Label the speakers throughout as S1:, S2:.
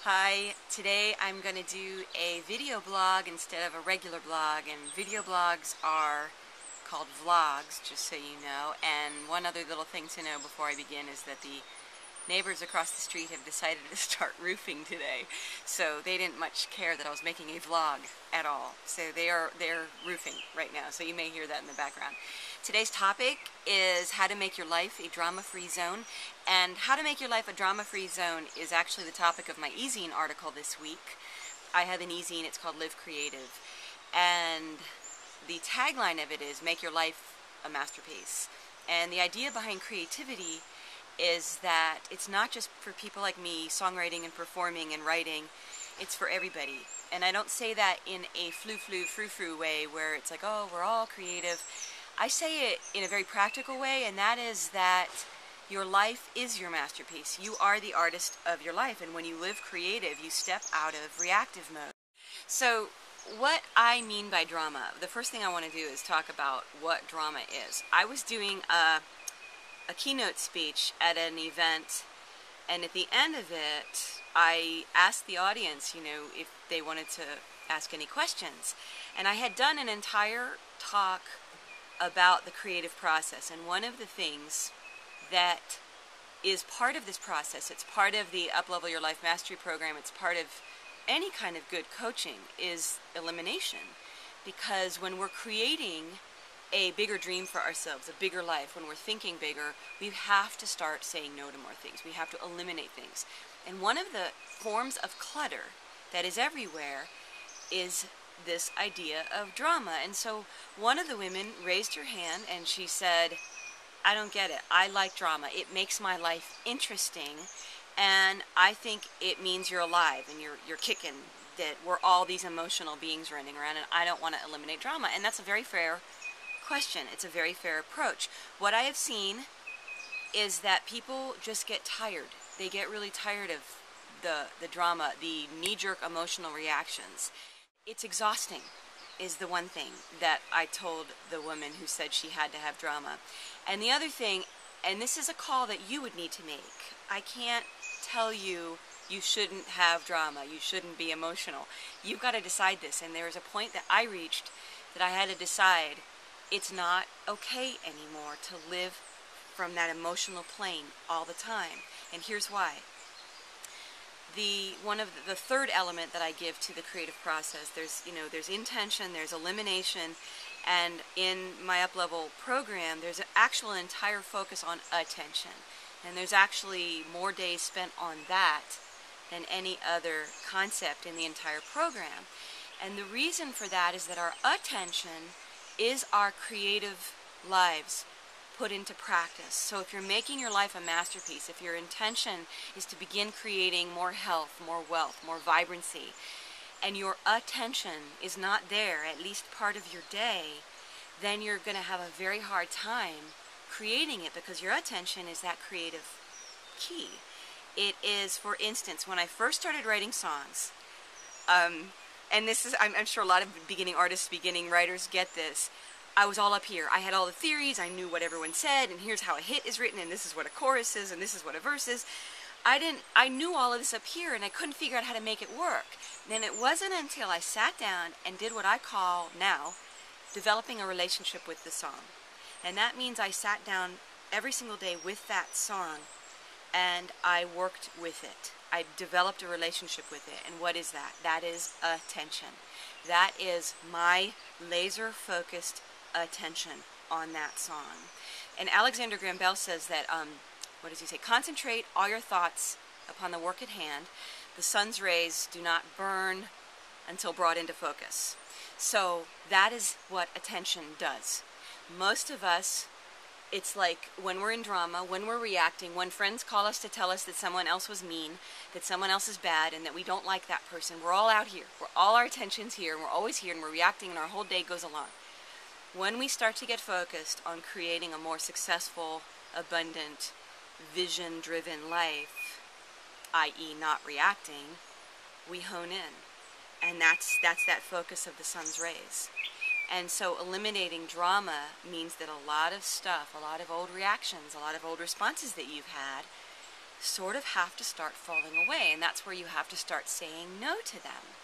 S1: Hi, today I'm going to do a video blog instead of a regular blog, and video blogs are called vlogs, just so you know. And one other little thing to know before I begin is that the neighbors across the street have decided to start roofing today, so they didn't much care that I was making a vlog at all. So they're roofing right now, so you may hear that in the background. Today's topic is how to make your life a drama-free zone, and how to make your life a drama-free zone is actually the topic of my e-zine article this week. I have an e-zine, it's called Live Creative, and the tagline of it is make your life a masterpiece. And the idea behind creativity is that it's not just for people like me, songwriting and performing and writing, it's for everybody. And I don't say that in a frou-frou way where it's like, oh, we're all creative. I say it in a very practical way, and that is that your life is your masterpiece. You are the artist of your life, and when you live creative, you step out of reactive mode. So what I mean by drama, the first thing I want to do is talk about what drama is. I was doing a keynote speech at an event, and at the end of it I asked the audience, if they wanted to ask any questions, and I had done an entire talk about the creative process. And one of the things that is part of this process, it's part of the Up-Level Your Life Mastery program, it's part of any kind of good coaching, is elimination. Because when we're creating a bigger dream for ourselves, a bigger life, when we're thinking bigger, we have to start saying no to more things. We have to eliminate things. And one of the forms of clutter that is everywhere is this idea of drama. And so one of the women raised her hand and she said, I don't get it. I like drama. It makes my life interesting, and I think it means you're alive and you're kicking, that we're all these emotional beings running around, and I don't want to eliminate drama. And that's a very fair question. It's a very fair approach. What I have seen is that people just get tired. They get really tired of the drama, the knee-jerk emotional reactions. It's exhausting, is the one thing that I told the woman who said she had to have drama. And the other thing, and this is a call that you would need to make, I can't tell you you shouldn't have drama, you shouldn't be emotional. You've got to decide this, and there was a point that I reached that I had to decide it's not okay anymore to live from that emotional plane all the time. And here's why. The third element that I give to the creative process, there's intention, there's elimination, and in my Up-Level program, there's an actual entire focus on attention. And there's actually more days spent on that than any other concept in the entire program. And the reason for that is that our attention is our creative lives put into practice. So if you're making your life a masterpiece, if your intention is to begin creating more health, more wealth, more vibrancy, and your attention is not there at least part of your day, then you're going to have a very hard time creating it, because your attention is that creative key. It is, for instance, when I first started writing songs, and this is, I'm sure a lot of beginning artists, beginning writers get this, I was all up here. I had all the theories, I knew what everyone said, and here's how a hit is written, and this is what a chorus is, and this is what a verse is. I knew all of this up here, and I couldn't figure out how to make it work. Then it wasn't until I sat down and did what I call now developing a relationship with the song. And that means I sat down every single day with that song, and I worked with it. I developed a relationship with it. And what is that? That is attention. That is my laser-focused attention on that song. And Alexander Graham Bell says that, what does he say? Concentrate all your thoughts upon the work at hand. The sun's rays do not burn until brought into focus. So that is what attention does. Most of us, it's like when we're in drama, when we're reacting, when friends call us to tell us that someone else was mean, that someone else is bad, and that we don't like that person, we're all out here. All our attention's here, and we're always here, and we're reacting, and our whole day goes along. When we start to get focused on creating a more successful, abundant, vision-driven life, i.e. not reacting, we hone in. And that's that focus of the sun's rays. And so eliminating drama means that a lot of stuff, a lot of old reactions, a lot of old responses that you've had sort of have to start falling away, and that's where you have to start saying no to them.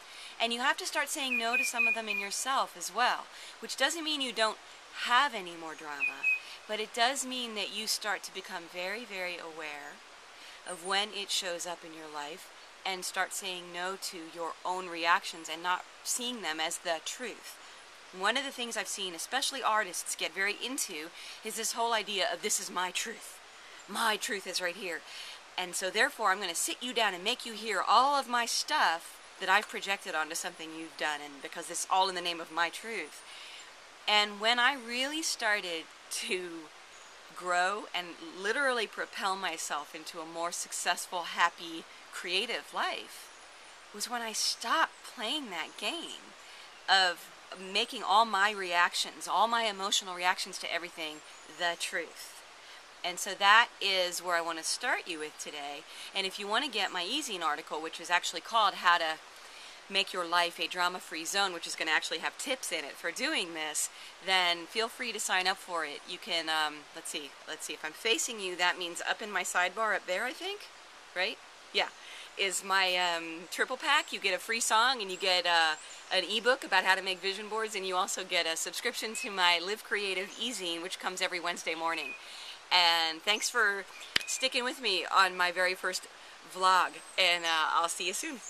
S1: And you have to start saying no to some of them in yourself as well, which doesn't mean you don't have any more drama, but it does mean that you start to become very, very aware of when it shows up in your life and start saying no to your own reactions and not seeing them as the truth. One of the things I've seen, especially artists, get very into is this whole idea of this is my truth. My truth is right here. And so therefore I'm going to sit you down and make you hear all of my stuff that I've projected onto something you've done, and because it's all in the name of my truth. And when I really started to grow and literally propel myself into a more successful, happy, creative life, was when I stopped playing that game of making all my reactions, all my emotional reactions to everything, the truth. And so that is where I want to start you with today. And if you want to get my e-zine article, which is actually called How to Make Your Life a Drama-Free Zone, which is going to actually have tips in it for doing this, then feel free to sign up for it. You can, let's see, if I'm facing you, that means up in my sidebar up there, I think, right? Yeah, is my triple pack. You get a free song, and you get an ebook about how to make vision boards, and you also get a subscription to my Live Creative e-zine, which comes every Wednesday morning. And thanks for sticking with me on my very first vlog, and I'll see you soon.